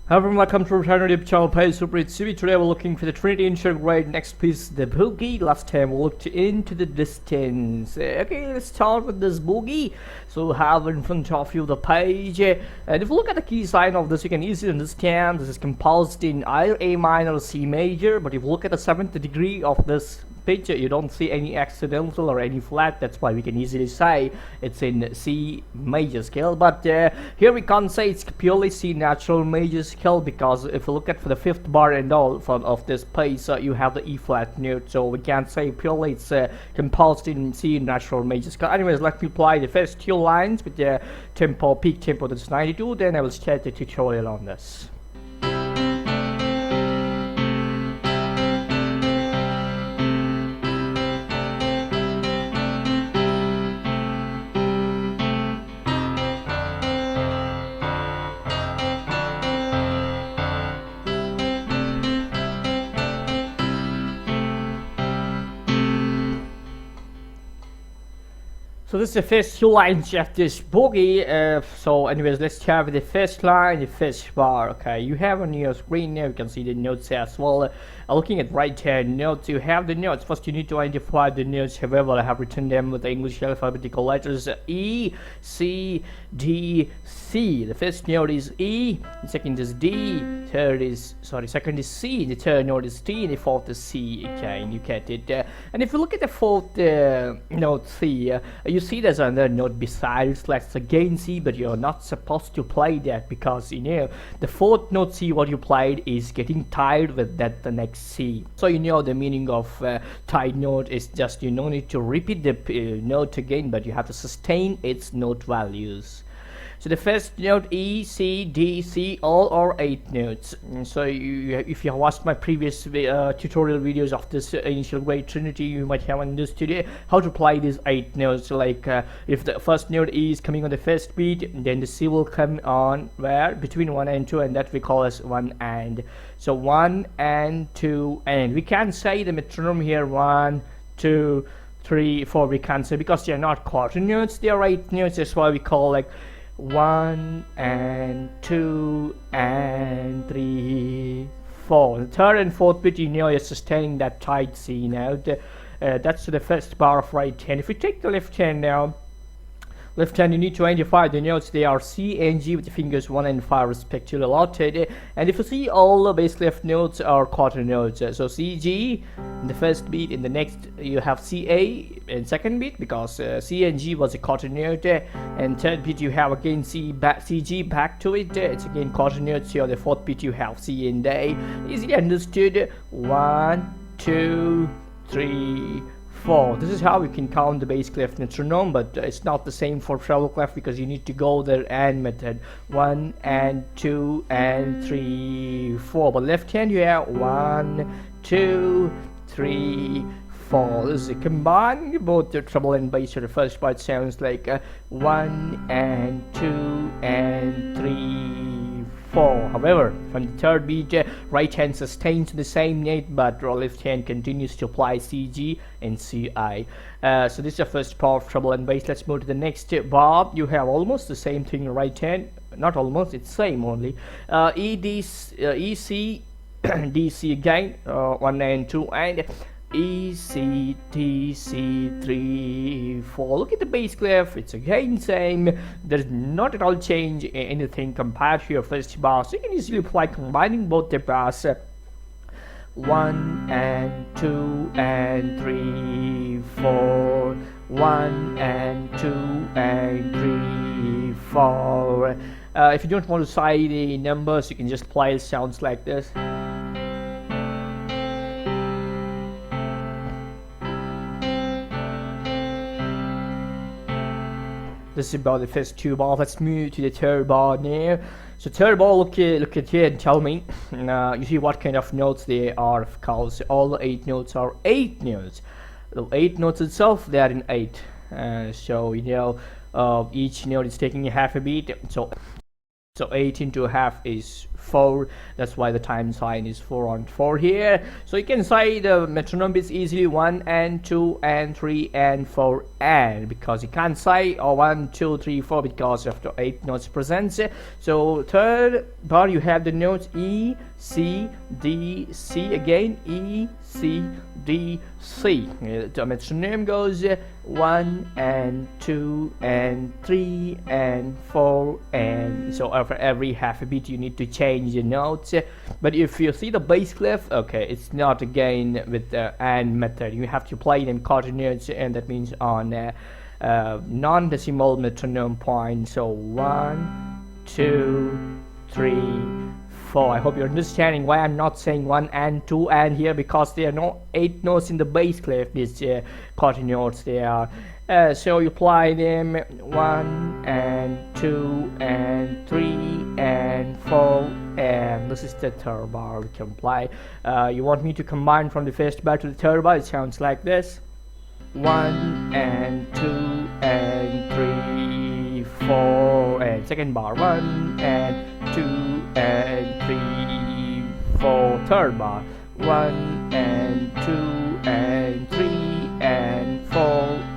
Hello everyone, welcome to Ritardando channel page Supreet. Today we're looking for the Trinity initial grade. Next piece, the Boogie. Last time we looked into the distance. Okay, let's start with this Boogie. So we have in front of you the page, and if you look at the key sign of this, you can easily understand this is composed in either A minor or C major. But if you look at the 7th degree of this picture, you don't see any accidental or any flat. That's why we can easily say it's in C major scale. But here we can't say it's purely C natural major scale, because if you look at for the 5th bar and all of this piece, you have the E flat note, so we can't say purely it's composed in C natural major scale. Anyways, let me apply the first two lines with the tempo, peak tempo that's 92, then I will start the tutorial on this. So this is the first two lines of this Boogie. So anyways, let's start with the first line, the first bar. Okay, you have on your screen now, you can see the notes as well. Looking at right hand notes, you have the notes. First you need to identify the notes. However, I have written them with the English alphabetical letters E, C, D, C. The first note is E, the second is D, second is C, the third note is D, and the fourth is C. Okay, and you get it. And if you look at the fourth note C, you see there's another note besides, like again C, but you're not supposed to play that, because you know the fourth note C what you played is getting tied with that the next C. So you know the meaning of tied note is just you don't need to repeat the note again, but you have to sustain its note values. So the first note E, C, D, C, all are 8 notes. So if you have watched my previous tutorial videos of this initial grade Trinity, you might have understood how to play these 8 notes. Like if the first note E is coming on the first beat, then the C will come on where between 1 and 2, and that we call as 1 and. So 1 and 2 and. We can say the metronome here 1, 2, 3, 4. We can't say, because they are not quarter notes, they are 8 notes. That's why we call like 1 and 2 and 3, 4. The third and fourth beat, you know, you're sustaining that tight C now. That's the first bar of right hand. If we take the left hand now, left hand, you need to identify the notes. They are C and G with the fingers 1 and 5 respectively allotted. And if you see, all the bass clef notes are quarter notes. So C, G in the first beat, in the next you have C, A in second beat, because C and G was a quarter note. And third beat you have again C, G back to it. It's again quarter notes. Here the fourth beat you have C and A. Easily understood. 1, 2, 3, 4. This is how you can count the bass clef metronome, but it's not the same for treble clef, because you need to go the and method. 1 and 2 and 3, 4. But left hand you have 1, 2, 3, 4. This is a combine both the treble and bass. So the first part sounds like 1 and 2 and 3, 4. However, from the third beat, right hand sustains the same note, but left hand continues to apply C, G and C, I. So this is the first part of treble and bass. Let's move to the next bar. You have almost the same thing in right hand. Not almost, it's same only. E, D, E, C, D, C again. 1 and 2 and E, C, D, C, 3, 4. Look at the bass clef, it's again same. There's not at all change anything compared to your first bar. So you can easily apply combining both the bars. 1 and 2 and 3, 4. 1 and 2 and 3, 4. If you don't want to say the numbers, you can just play sounds like this. This is about the first two bars. Let's move to the third bar now. So third bar, look at here and tell me. You see what kind of notes they are, of course. All the 8 notes are 8 notes. The 8 notes itself, they are in 8. So you know, each note is taking a half a beat. So So 8 into half is 4. That's why the time sign is 4 on 4 here. So you can say the metronome is easily 1 and 2 and 3 and 4 and, because you can't say 1 2 3 4 because of the 8 notes present. So third bar you have the notes E, C, D, C, again E, C, D, C. The metronome goes 1 and 2 and 3 and 4 and so for every half a beat you need to change the notes. But if you see the bass clef, okay, it's not again with the and method. You have to play them coordinates, and that means on non-decimal metronome point. So 1 2 3 4. I hope you're understanding why I'm not saying 1 and 2 and here, because there are no 8 notes in the bass clef. These coordinates they are. So you apply them 1 and 2 and 3 and 4 and this is the third bar we can play. You want me to combine from the first bar to the third bar? It sounds like this: 1 and 2 and 3 4 and second bar 1 and 2 and 3 4, third bar 1 and 2 and 3 and 4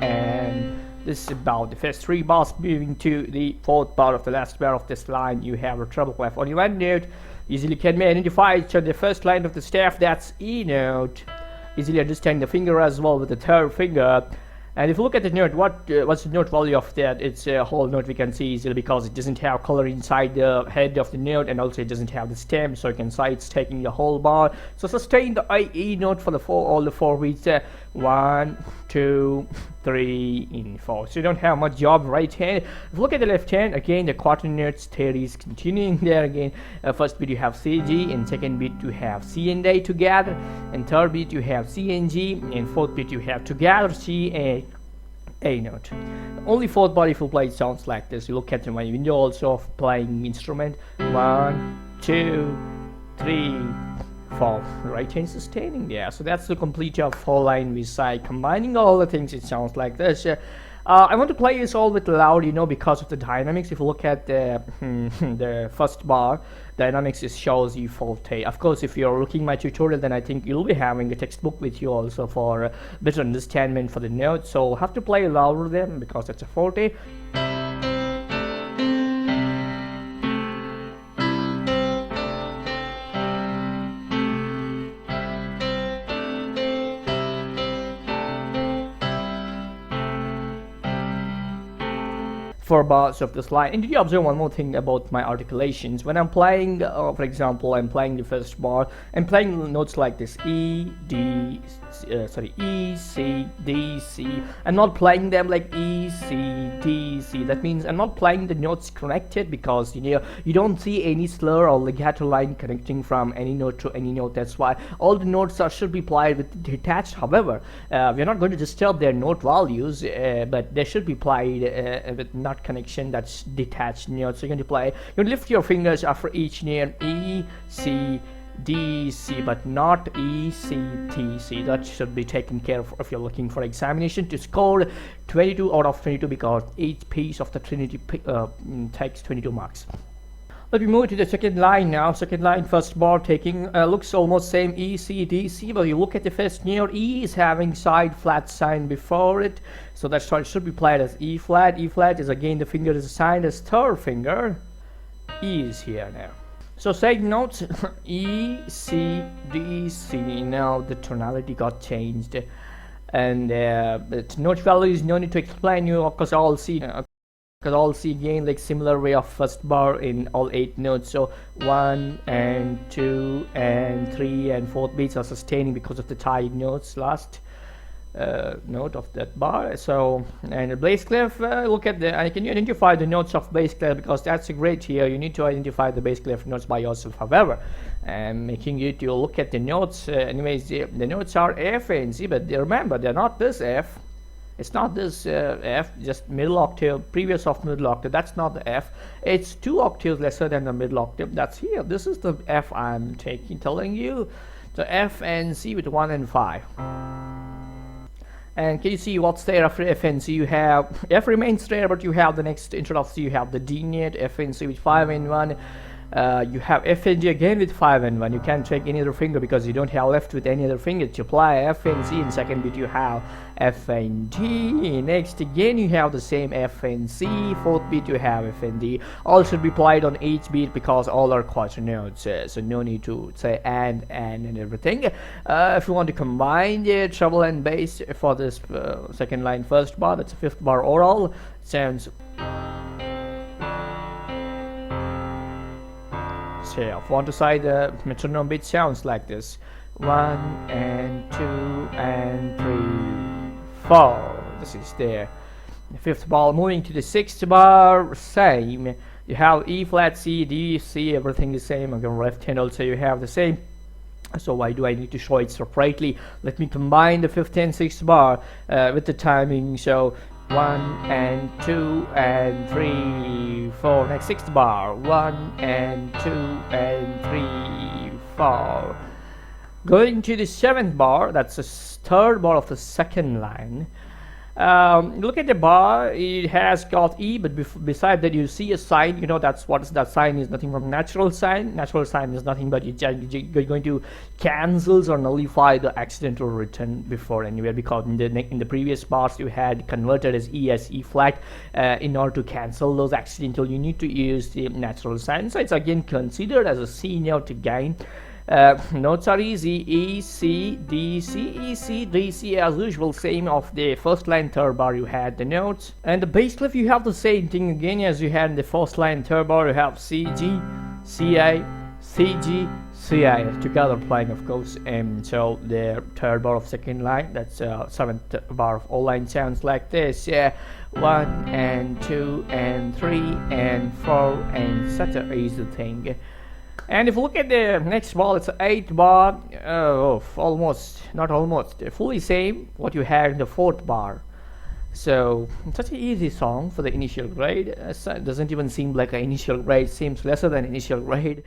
and this is about the first 3 bars. Moving to the fourth bar of the last bar of this line, you have a treble clef on your one note. Easily can be identified to the first line of the staff, that's E note. Easily understand the finger as well with the third finger. And if you look at the note, what's the note value of that? It's a whole note we can see easily because it doesn't have color inside the head of the note, and also it doesn't have the stem, so you can say it's taking the whole bar. So sustain the E note for the all the 4 beats. 1 2 3 and 4. So you don't have much job right hand. If you look at the left hand, again the quarter notes theory is continuing there again. First beat you have C, G, and second beat you have C and A together, and third beat you have C and G, and fourth beat you have together C and A note. Only fourth bar if you play it sounds like this. You look at my window also of playing instrument. 1 2 3 4. Right hand sustaining there. So that's the complete of whole line we say. Combining all the things, it sounds like this. I want to play this all with loud, because of the dynamics. If you look at the the first bar, dynamics shows you forte. Of course, if you're looking at my tutorial, then I think you'll be having a textbook with you also for better understanding for the notes. So have to play louder then because it's a forte. Bars of this line. And did you observe one more thing about my articulations? When I'm playing, for example, I'm playing the first bar, I'm playing notes like this: E, D, E, C, D, C. I'm not playing them like E, C, D, C. That means I'm not playing the notes connected because you don't see any slur or legato line connecting from any note to any note. That's why all the notes should be played with detached. However, we're not going to disturb their note values, but they should be played with not connection, that's detached notes. So you're going to play, you lift your fingers after each note: E, C, D, C, but not E, C, T, C. That should be taken care of if you're looking for examination to score 22 out of 22 because each piece of the Trinity takes 22 marks. Let me move to the second line now. Second line, first bar taking looks almost same: E, C, D, C, but you look at the first note, E is having side flat sign before it, so that's why it should be played as E flat. E flat is again the finger is assigned as third finger. E is here now. So same notes: E, C, D, C. Now the tonality got changed, and the note value is no need to explain you because all C. Because all C again like similar way of first bar in all 8 notes. So 1 and 2 and 3 and 4th beats are sustaining because of the tied notes last note of that bar. So, and the bass clef, look at can you identify the notes of bass clef, because that's great here. You need to identify the bass clef notes by yourself. However, making you to look at the notes. Anyways, the notes are F and C, but remember they're not this F. It's not this F, just middle octave, previous of middle octave. That's not the F. It's 2 octaves lesser than the middle octave. That's here. This is the F I'm telling you. So F and C with 1 and 5. And can you see what's there after FNC? You have F remains there, but you have the next introduction. You have the D net, FNC with 5 and 1. You have FNG again with 5 and 1. You can't take any other finger because you don't have left with any other finger to apply FNC. In second beat you have FND. Next again you have the same FNC. Fourth beat you have FND. All should be applied on each beat because all are quarter notes. So no need to say and everything. If you want to combine the treble and bass for this second line first bar, that's a fifth bar oral. Sounds. So on the side, the metronome beat sounds like this: 1 and 2 and 3, 4. This is there. The fifth bar. Moving to the sixth bar, same. You have E flat, C, D, C. Everything is same. Again, left hand also you have the same. So why do I need to show it separately? Let me combine the fifth and sixth bar with the timing. So 1 and 2 and 3, 4. Next sixth bar: 1 and 2 and 3, 4. Going to the seventh bar, that's the third bar of the second line. Look at the bar, it has got E, but beside that you see a sign. You know that's what that sign is. Nothing but natural sign. Natural sign is nothing but you're going to cancels or nullify the accidental return before anywhere, because in the previous bars you had converted as E as E flat. In order to cancel those accidental, you need to use the natural sign. So it's again considered as a C note again. Notes are easy: E, C, D, C, E, C, D, C, as usual, same of the first line third bar you had the notes. And the bass clef you have the same thing again as you had in the first line third bar. You have C, G, C, A, C, G, C, A together playing, of course. So the third bar of second line, that's seventh bar of all line, sounds like this. 1 and 2 and 3 and 4, and such a easy thing. And if you look at the next bar, it's an 8th bar. Not almost, fully same what you had in the 4th bar. So such an easy song for the initial grade. It doesn't even seem like an initial grade, seems lesser than initial grade.